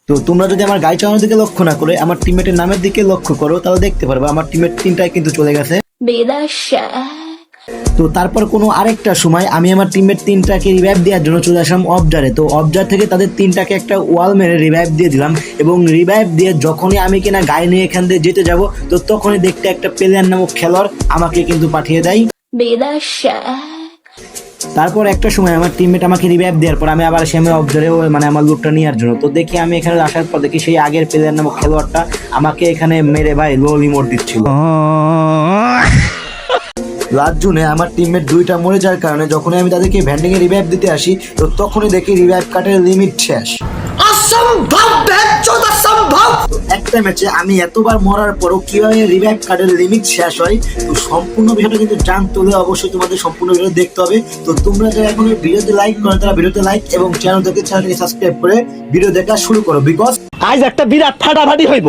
তো তোমরা যদি আমার গাড়ি চালানোর দিকে লক্ষ্য না করে আমার টিমমেটের নামের দিকে লক্ষ্য করো তাহলে দেখতে পারবে আমার টিমমেট তিনটায় কিন্তু চলে গেছে। তো তারপর কোনো আরেকটা সময় আমি আমার টিমমেট তিনটাকে রিভাইভ দেওয়ার জন্য চলে আসলাম অবজারে। তো অবজার থেকে তাদের তিনটাকে একটা ওয়াল মেরে রিভাইভ দিয়ে দিলাম এবং রিভাইভ দিয়ে যখনই আমি কিনা গাড়ি নিয়ে এখান দিয়ে যেতে যাব তো তখনই দেখতে একটা প্লেয়ার নামক খেলোয়াড় আমাকে কিন্তু পাঠিয়ে দেয়। তারপর একটা সময় আমার টিমমেট আমাকে রিভাইভ দেওয়ার পর আমি আবার সেমে অবজারে মানে আমার লুটটা নেওয়ার জন্য তো দেখি আমি এখানে আসার পর দেখি সেই আগের প্লেয়ার নামক খেলোয়াড়টা আমাকে এখানে মেরে ভাই লো রিমোট দিচ্ছিল। লাস্ট জুনে আমার টিমমেট দুইটা মরে যাওয়ার কারণে যখন আমি তাদেরকে ভ্যান্ডিং এ রিভাইভ দিতে আসি তো তখনই দেখি রিভাইভ কার্ডের লিমিট শেষ। একটা ম্যাচে আমি এতবার মরার পরও কিভাবে রিভাইভ কার্ডের লিমিট শেষ হয় তো সম্পূর্ণ বিষয়টা কিন্তু জানতে হলে অবশ্যই তোমাদের সম্পূর্ণ ভিডিও দেখতে হবে। তো তোমরা যারা এখন ভিডিওতে লাইক করো তারা ভিডিওতে লাইক এবং চ্যানেলটাকে সাবস্ক্রাইব করে ভিডিও দেখা শুরু করো বিকজ আজ একটা বিরাট ফাটাফাটি হইব।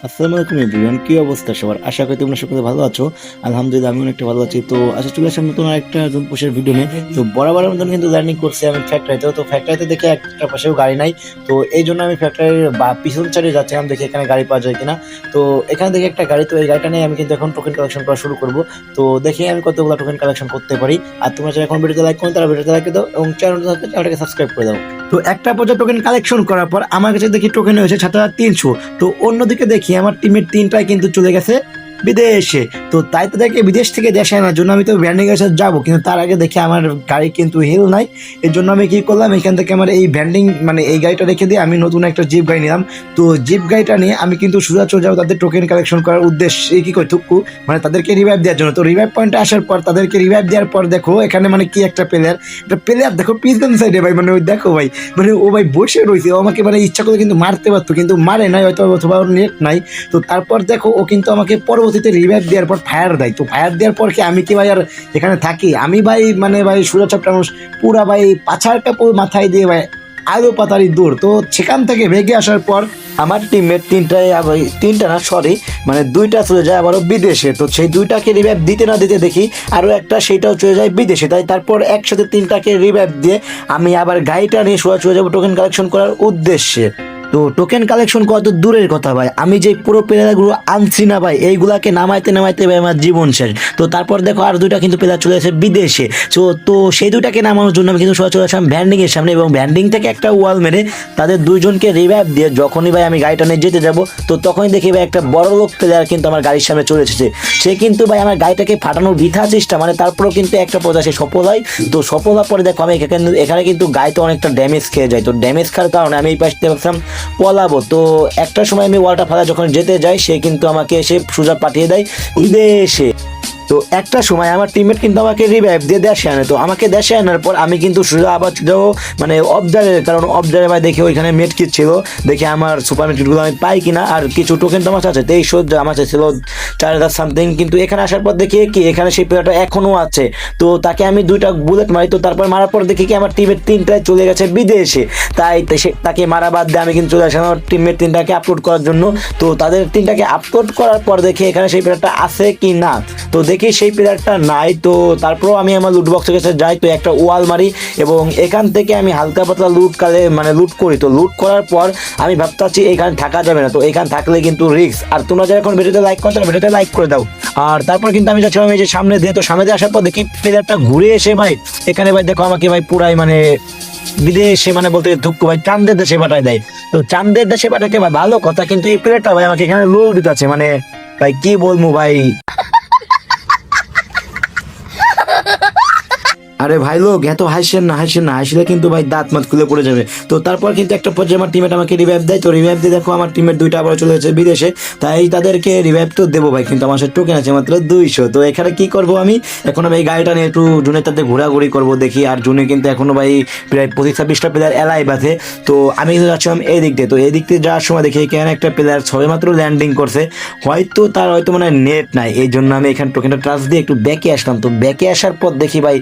আসসালামু আলাইকুম এভরিওয়ান, কি অবস্থা সবার? আশা করি তোমরা সকলে ভালো আছো। আলহামদুলিল্লাহ আমি অনেকটা ভালো আছি। তো আজকে চলে আসলাম নতুন একটা জুন পোষের ভিডিও নিয়ে। তো বরাবরের মতন কিন্তু লার্নিং করছি আমি ফ্যাক্টরিতে। তো ফ্যাক্টরিতে দেখে একটা পাশেও গাড়ি নাই, তো এই জন্য আমি ফ্যাক্টরির বা পিছন সাইডে যাচ্ছিলাম দেখি এখানে গাড়ি পাওয়া যায় কিনা। তো এখানে দেখি একটা গাড়ি, তো এই গাড়িটা নিয়ে আমি কিন্তু এখন টোকেন কালেকশন করা শুরু করবো। তো দেখি আমি কতগুলো টোকেন কালেকশন করতে পারি। আর তোমরা যারা এখন ভিডিওতে লাইক করো তারা ভিডিওতে লাইক দাও এবং চ্যানেলটাকে সাবস্ক্রাইব করে দাও। তো একটা পর্যায়ে টোকেন কালেকশন করার পর আমার কাছে দেখি টোকেন হয়েছে 7300। তো অন্যদিকে দেখি আমার টিমের তিনটায় কিন্তু চলে গেছে বিদেশে। তো তাই তাদেরকে বিদেশ থেকে দেশে আনার জন্য আমি তো ভ্যান্ডিং এর সাথে যাবো, কিন্তু তার আগে দেখি আমার গাড়ি কিন্তু হিল নাই। এর জন্য আমি কি করলাম, এখান থেকে আমার এই ভ্যান্ডিং মানে এই গাড়িটা রেখে দিয়ে আমি নতুন একটা জিপ গাড়ি নিলাম। তো জিপ গাড়িটা নিয়ে আমি কিন্তু সোজা চলে যাবো তাদের টোকেন কালেকশন করার উদ্দেশ্যে, কি করে থুকু মানে তাদেরকে রিভাইভ দেওয়ার জন্য। তো রিভাইভ পয়েন্টে আসার পর তাদেরকে রিভাইভ দেওয়ার পর দেখো এখানে মানে কি একটা প্লেয়ার দেখো পিছন সাইডে ভাই, মানে ওই দেখো ভাই মানে ও ভাই বসে রয়েছে। ও আমাকে মানে ইচ্ছা করে কিন্তু মারতে পারতো কিন্তু মারে নাই, হয়তো অথবা ওর নেট নাই। তো তারপর দেখো ও কিন্তু আমাকে পরবর্তীতে রিভাইভ দেওয়ার পর ফায়ার দেয়। তো ফায়ার দেওয়ার পর কি আমি কি ভাই আর এখানে থাকি? আমি ভাই মানে ভাই সুরাচাপটা মানুষ পুরা ভাই পাছার কাপড় মাথায় দিয়ে ভাই আলো পাতারি দূর। তো সেখান থেকে ভেগে আসার পর আমার টিমমেট তিনটা না সরি মানে দুইটা চলে যায় আবারও বিদেশে। তো সেই দুইটাকে রিভাইভ দিতে না দিতে দেখি আরও একটা সেইটাও চলে যায় বিদেশে। তাই তারপর একসাথে তিনটাকে রিভাইভ দিয়ে আমি আবার গাড়িটা নিয়ে সোজা চলে যাবো টোকেন কালেকশন করার উদ্দেশ্যে। তো টোকেন কালেকশন করা তো দূরের কথা ভাই, আমি যে পুরো প্লেয়ারগুলো আনছি না ভাই এইগুলাকে নামাইতে নামাইতে ভাই আমার জীবন শেষ। তো তারপর দেখো আর দুইটা কিন্তু প্লেয়ার চলে আসে বিদেশে। তো সেই দুইটাকে নামানোর জন্য আমি কিন্তু সোজা চলে আসলাম ভ্যান্ডিং এর সামনে এবং ভ্যান্ডিং থেকে একটা ওয়াল মেরে তাদের দুইজনকে রিভাইভ দিয়ে যখনই ভাই আমি গাড়িটা নিয়ে যেতে যাবো তো তখনই দেখি ভাই একটা বড় লোক প্লেয়ার কিন্তু আমার গাড়ির সামনে চলে এসেছে। সে কিন্তু ভাই আমার গাড়িটাকে ফাটানোর বৃথা চেষ্টা মানে তারপরেও কিন্তু একটা পর্যায়ে সে সফল হয়। তো সফল হওয়ার পরে দেখো আমি এখানে কিন্তু গাড়িতে অনেকটা ড্যামেজ খেয়ে যায়। তো ড্যামেজ খাওয়ার কারণে আমি এই পাশে ভাবছিলাম পলাবো। তো একটা সময় আমি ওয়ালটা ফালা যখন যেতে যাই সে কিন্তু আমাকে এসে সোজা পাঠিয়ে দেয় বিদেশে। তো একটা সময় আমার টিমমেট কিন্তু আমাকে রিভাইভ দিয়ে দেশে আনে। তো আমাকে দেশে আনার পর আমি কিন্তু সোজা আবার যাবো মানে অবজারের, কারণ অবজারে ভাই দেখি ওইখানে মেড কিট ছিল, দেখি আমার সুপার মেড কিটগুলো আমি পাই কিনা। আর কিছু টোকেন তো আমার আছে 2300, আমার ছিল 4000 সামথিং। কিন্তু এখানে আসার পর দেখি কি এখানে সেই প্লেয়ারটা এখনো আছে। তো তাকে আমি দুইটা বুলেট মারি। তো তারপর মারার পর দেখি কি আমার টিমের তিনটায় চলে গেছে বিদেশে। তাই তাকে মারা বাদ দিয়ে আমি কিন্তু চলে আসলাম আমার টিমের তিনটাকে আপলোড করার জন্য। তো তাদের তিনটাকে আপলোড করার পর দেখি এখানে সেই প্লেয়ারটা আছে কি না। তো দেখি সেই প্লেয়ারটা নাই। তো তারপরও আমি আমার লুট বক্সের কাছে যাই, তো একটা ওয়াল মারি এবং এখান থেকে আমি হালকা পাতলা লুট করি। তো লুট করার পর আমি ভাবতেছি এখানে থাকা যাবে না, তো এখানে থাকলে কিন্তু রিস্ক। আর তোমরা যারা এখন ভিডিওতে লাইক করো তারা ভিডিওতে লাইক করে দাও। আর তারপর কিন্তু আমি যাচ্ছিলাম এই যে সামনে দিয়ে। তো সামনে দিয়ে আসার পর দেখি প্লেয়ারটা ঘুরে এসে ভাই এখানে ভাই দেখো আমাকে ভাই পুরাই মানে বিদেশে মানে বলতে ধুক্কু ভাই চান্দের দেশে পাঠায় দেয়। তো চান্দের দেশে পাঠাতে ভাই ভালো কথা, কিন্তু এই প্লেয়ারটা ভাই আমাকে এখানে লুট দিতে আছে মানে ভাই কি বলবো ভাই। আরে ভাই লোক এত হাসছেন না হাসলে কিন্তু ভাই দাঁত মাত খুলে পড়ে যাবে। তো তারপর কিন্তু একটা পর্যায়ে আমার টিমমেট আমাকে রিভাইভ দেয়। তো রিভাইভ দিয়ে দেখো আমার টিমের দুইটা আবার চলে গেছে বিদেশে। তাই তাদেরকে রিভাইভ তো দেবো ভাই, কিন্তু আমার সাথে টোকেন আছে মাত্র 200। তো এখানে কি করবো আমি এখন এই গাড়িটা নিয়ে একটু জুনের তাতে ঘোরাঘুরি করবো দেখি। আর জুনে কিন্তু এখনো ভাই প্রায় 25-26টা প্লেয়ার এলাই বাঁধে। তো আমি কিন্তু যাচ্ছিলাম এই দিক দিয়ে। তো এই দিক দিয়ে যাওয়ার সময় দেখি এখানে একটা প্লেয়ার সবে মাত্র ল্যান্ডিং করছে, হয়তো মানে নেট নাই। এই জন্য আমি এখানে টোকেনটা ট্রাস্ট দিয়ে একটু ব্যাকে আসলাম। তো ব্যাকে আসার পর দেখি ভাই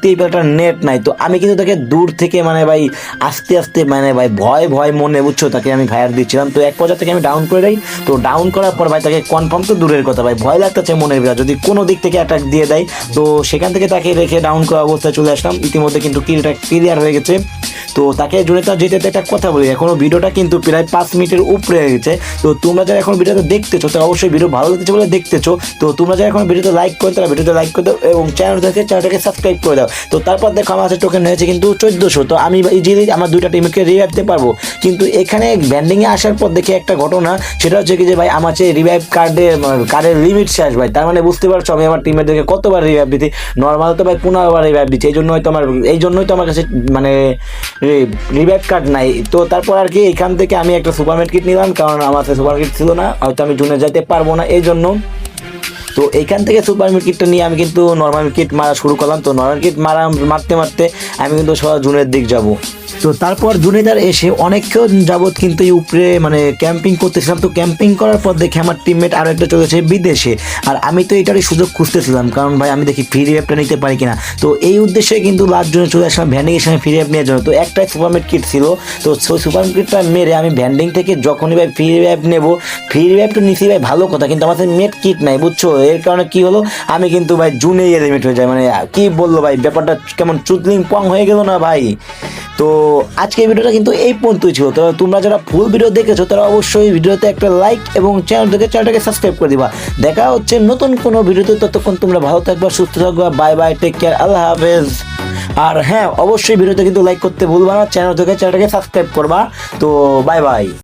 সত্যি এই প্লেয়ারটার নেট নাই। তো আমি কিন্তু তাকে দূর থেকে মানে ভাই আস্তে আস্তে মানে ভাই ভয় ভয় মনে বুঝছো তাকে আমি ফায়ার দিচ্ছিলাম। তো এক পর্যায়ে থেকে আমি ডাউন করে দেই। তো ডাউন করার পর ভাই তাকে কনফার্ম তো দূরের কথা ভাই ভয় লাগতেছে মনের ভিতরে যদি কোনো দিক থেকে অ্যাটাক দিয়ে দেয়। তো সেখান থেকে তাকে রেখে ডাউন করা অবস্থায় চলে আসলাম। ইতিমধ্যে কিন্তু কিলটা ক্লিয়ার হয়ে গেছে। তো তাকে জুনে তার যেতে একটা কথা বলি, এখনো ভিডিওটা কিন্তু প্রায় 5 মিনিটের উপরে হয়ে গেছে। তো তোমরা যারা এখন ভিডিওটা দেখতেছো তো অবশ্যই ভিডিও ভালো লাগছে বলে দেখতেছো। তো তোমরা যারা এখন ভিডিওতে লাইক করে তারা ভিডিওতে লাইক করে দাও এবং চ্যানেলটাকে সাবস্ক্রাইব করে দাও। তো তারপর দেখো আমার কাছে টোকেন হয়েছে কিন্তু 1400। তো আমি ইজিলি আমার দুইটা টিমকে রিভাইভ দিতে পারবো। কিন্তু এখানে ব্যান্ডিংয়ে আসার পর দেখে একটা ঘটনা, সেটা হচ্ছে কি যে ভাই আমার চেয়ে রিভাইভ কার্ডের লিমিট শেষ ভাই। তার মানে বুঝতে পারছো আমি আমার টিমেরদেরকে কতবার রিভাইভ দিচ্ছি। নর্মাল তো ভাই 15বার রিভাইভ দিচ্ছি। এই জন্যই তো আমার কাছে মানে রিভাইভ কার্ড নাই। তো তারপর আর কি এখান থেকে আমি একটা সুপারমেট কিট নিলাম, কারণ আমার কাছে সুপার কিট ছিল না, হয়তো আমি জুনে যাইতে পারবো না এই জন্য। তো এইখান থেকে সুপার কিটটা নিয়ে আমি কিন্তু নর্মাল কিট মারা শুরু করলাম। তো নর্মাল কিট মারতে মারতে আমি কিন্তু সব জুনের দিক যাব। তো তারপর জুনেদার এসে অনেকক্ষণ যাবৎ কিন্তু এই উপরে মানে ক্যাম্পিং করতেছিলাম। তো ক্যাম্পিং করার পর দেখে আমার টিমমেট আরও একটা চলেছে বিদেশে, আর আমি তো এটারই সুযোগ খুঁজতেছিলাম, কারণ ভাই আমি দেখি ফ্রি রিভাইভটা নিতে পারি কিনা। তো এই উদ্দেশ্যে কিন্তু লাস্ট জোনে চলে আসলাম ভ্যান্ডিংয়ের সামনে ফ্রি রিভাইভ নেওয়ার জন্য। তো একটাই সুপারমেট কিট ছিল। তো সেই সুপারমেট কিটটা মেরে আমি ভ্যান্ডিং থেকে যখনই ভাই ফ্রি রিভাইভ নেবো, ফ্রি রিভাইভটা নিচ্ছি ভাই ভালো কথা, কিন্তু আমার কাছে মেট কিট নাই বুঝছো। এর কারণে কি হলো, আমি কিন্তু ভাই জুনেই এলিমিট হয়ে যায়। মানে কি বললো ভাই, ব্যাপারটা কেমন চুদলিং পং হয়ে গেল না ভাই। তো আজকে ভিডিওটা কিন্তু এই পর্যন্তই ছিল। তো তোমরা যারা ফুল ভিডিও দেখেছো তারা অবশ্যই ভিডিওতে একটা লাইক এবং চ্যানেলটাকে সাবস্ক্রাইব করে দিবা। দেখা হচ্ছে নতুন কোনো ভিডিওতে, ততক্ষণ তোমরা ভালো থাকবা, সুস্থ থাকবা। বাই বাই, টেক কেয়ার, আল্লাহ হাফেজ। আর হ্যাঁ, অবশ্যই ভিডিওতে কিন্তু লাইক করতে ভুলবা না, চ্যানেলটাকে সাবস্ক্রাইব করবা। তো বাই বাই।